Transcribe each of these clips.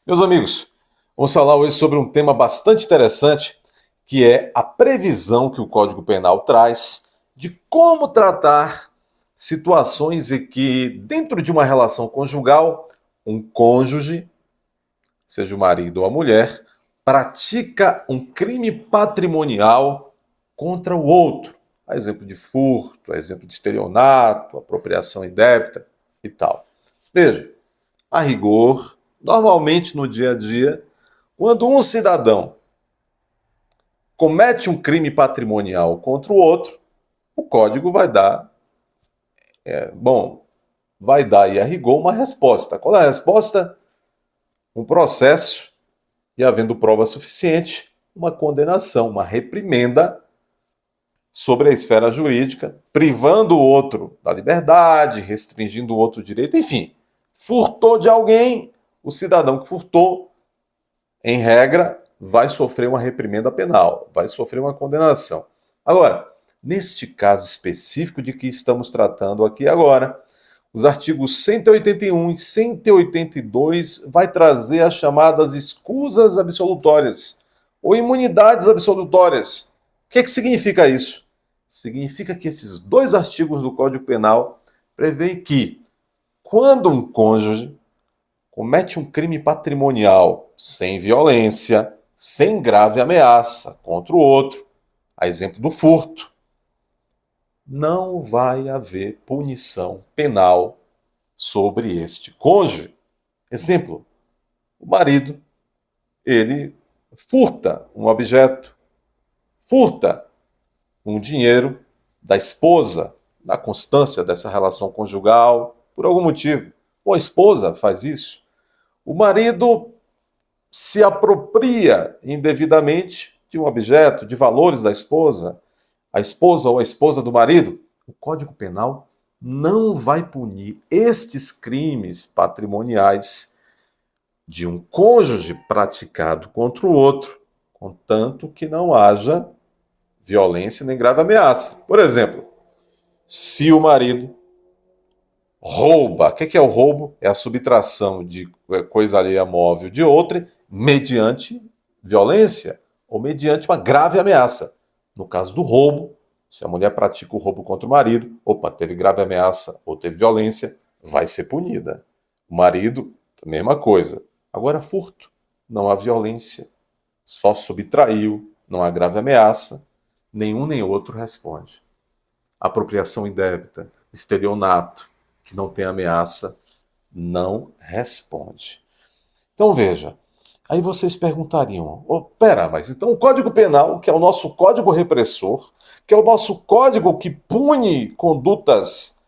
Meus amigos, vamos falar hoje sobre um tema bastante interessante, que é a previsão que o Código Penal traz de como tratar situações em que, dentro de uma relação conjugal, um cônjuge, seja o marido ou a mulher, pratica um crime patrimonial contra o outro. A exemplo de furto, a exemplo de estelionato, apropriação indébita e tal. Veja, a rigor, normalmente no dia a dia, quando um cidadão comete um crime patrimonial contra o outro, o código vai dar, vai dar aí a rigor uma resposta. Qual é a resposta? Um processo e, havendo prova suficiente, uma condenação, uma reprimenda sobre a esfera jurídica, privando o outro da liberdade, restringindo o outro direito, enfim. Furtou de alguém, o cidadão que furtou, em regra, vai sofrer uma reprimenda penal, vai sofrer uma condenação. Agora, neste caso específico de que estamos tratando aqui agora, os artigos 181 e 182 vai trazer as chamadas escusas absolutórias ou imunidades absolutórias. O que significa isso? Significa que esses dois artigos do Código Penal prevêem que, quando um cônjuge comete um crime patrimonial sem violência, sem grave ameaça contra o outro, a exemplo do furto, não vai haver punição penal sobre este cônjuge. Exemplo, o marido, ele furta um objeto, furta um dinheiro da esposa, na constância dessa relação conjugal, por algum motivo. Ou a esposa faz isso. O marido se apropria indevidamente de um objeto, de valores da esposa, a esposa ou a esposa do marido. O Código Penal não vai punir estes crimes patrimoniais de um cônjuge praticado contra o outro, contanto que não haja violência nem grave ameaça. Por exemplo, se o marido rouba, o que é o roubo? É a subtração de coisa alheia móvel de outra mediante violência ou mediante uma grave ameaça. No caso do roubo, se a mulher pratica o roubo contra o marido, opa, teve grave ameaça ou teve violência, vai ser punida. O marido, a mesma coisa. Agora, furto, não há violência, só subtraiu, não há grave ameaça, nenhum nem outro responde. Apropriação indébita, estelionato, que não tem ameaça, não responde. Então veja, aí vocês perguntariam, pera, mas então o Código Penal, que é o nosso código repressor, que é o nosso código que pune condutas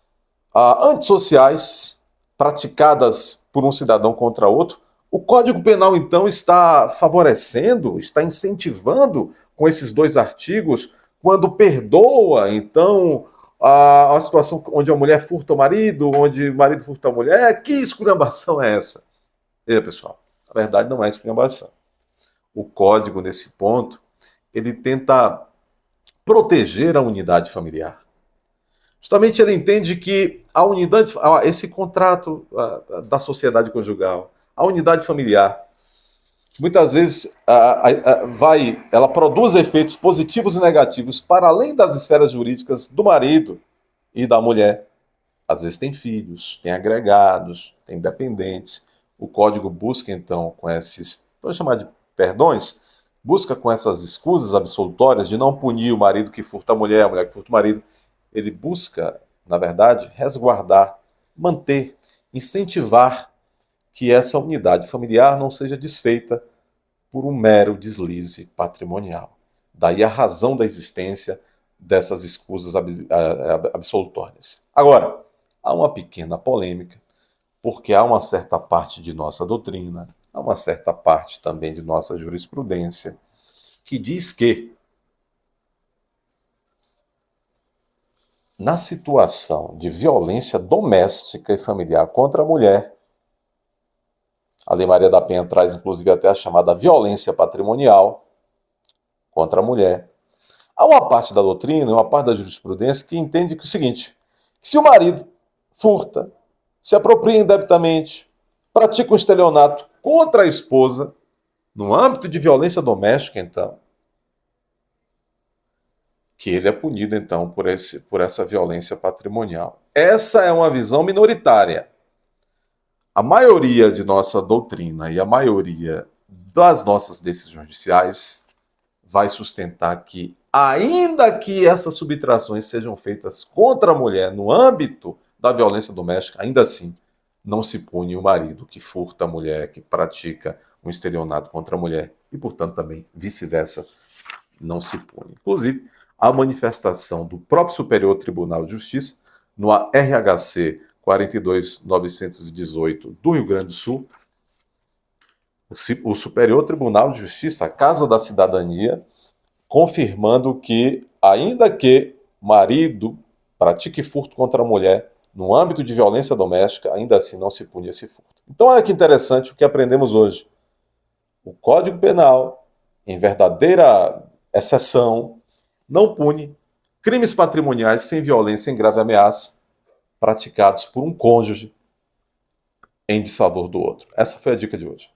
antissociais praticadas por um cidadão contra outro, o Código Penal então está favorecendo, está incentivando com esses dois artigos, quando perdoa então a situação onde a mulher furta o marido, onde o marido furta a mulher. Que esculhambação é essa? Pessoal, a verdade não é esculhambação. O código, nesse ponto, ele tenta proteger a unidade familiar. Justamente ele entende que a unidade, esse contrato da sociedade conjugal, a unidade familiar, muitas vezes ela produz efeitos positivos e negativos para além das esferas jurídicas do marido e da mulher. Às vezes tem filhos, tem agregados, tem dependentes. O código busca, então, com esses, vou chamar de perdões, busca com essas escusas absolutórias de não punir o marido que furta a mulher que furta o marido. Ele busca, na verdade, resguardar, manter, incentivar que essa unidade familiar não seja desfeita por um mero deslize patrimonial. Daí a razão da existência dessas escusas absolutórias. Agora, há uma pequena polêmica, porque há uma certa parte de nossa doutrina, há uma certa parte também de nossa jurisprudência, que diz que, na situação de violência doméstica e familiar contra a mulher, a Lei Maria da Penha traz, inclusive, até a chamada violência patrimonial contra a mulher. Há uma parte da doutrina, uma parte da jurisprudência que entende que é o seguinte: se o marido furta, se apropria indebitamente pratica um estelionato contra a esposa, no âmbito de violência doméstica, então, que ele é punido, então, por essa violência patrimonial. Essa é uma visão minoritária. A maioria de nossa doutrina e a maioria das nossas decisões judiciais vai sustentar que, ainda que essas subtrações sejam feitas contra a mulher no âmbito da violência doméstica, ainda assim não se pune o marido que furta a mulher, que pratica um estelionato contra a mulher, e, portanto, também vice-versa, não se pune. Inclusive, a manifestação do próprio Superior Tribunal de Justiça, no RHC 42918 do Rio Grande do Sul, o Superior Tribunal de Justiça, a Casa da Cidadania, confirmando que, ainda que marido pratique furto contra a mulher no âmbito de violência doméstica, ainda assim não se pune esse furto. Então, olha que interessante o que aprendemos hoje. O Código Penal, em verdadeira exceção, não pune crimes patrimoniais sem violência, sem grave ameaça, praticados por um cônjuge em desfavor do outro. Essa foi a dica de hoje.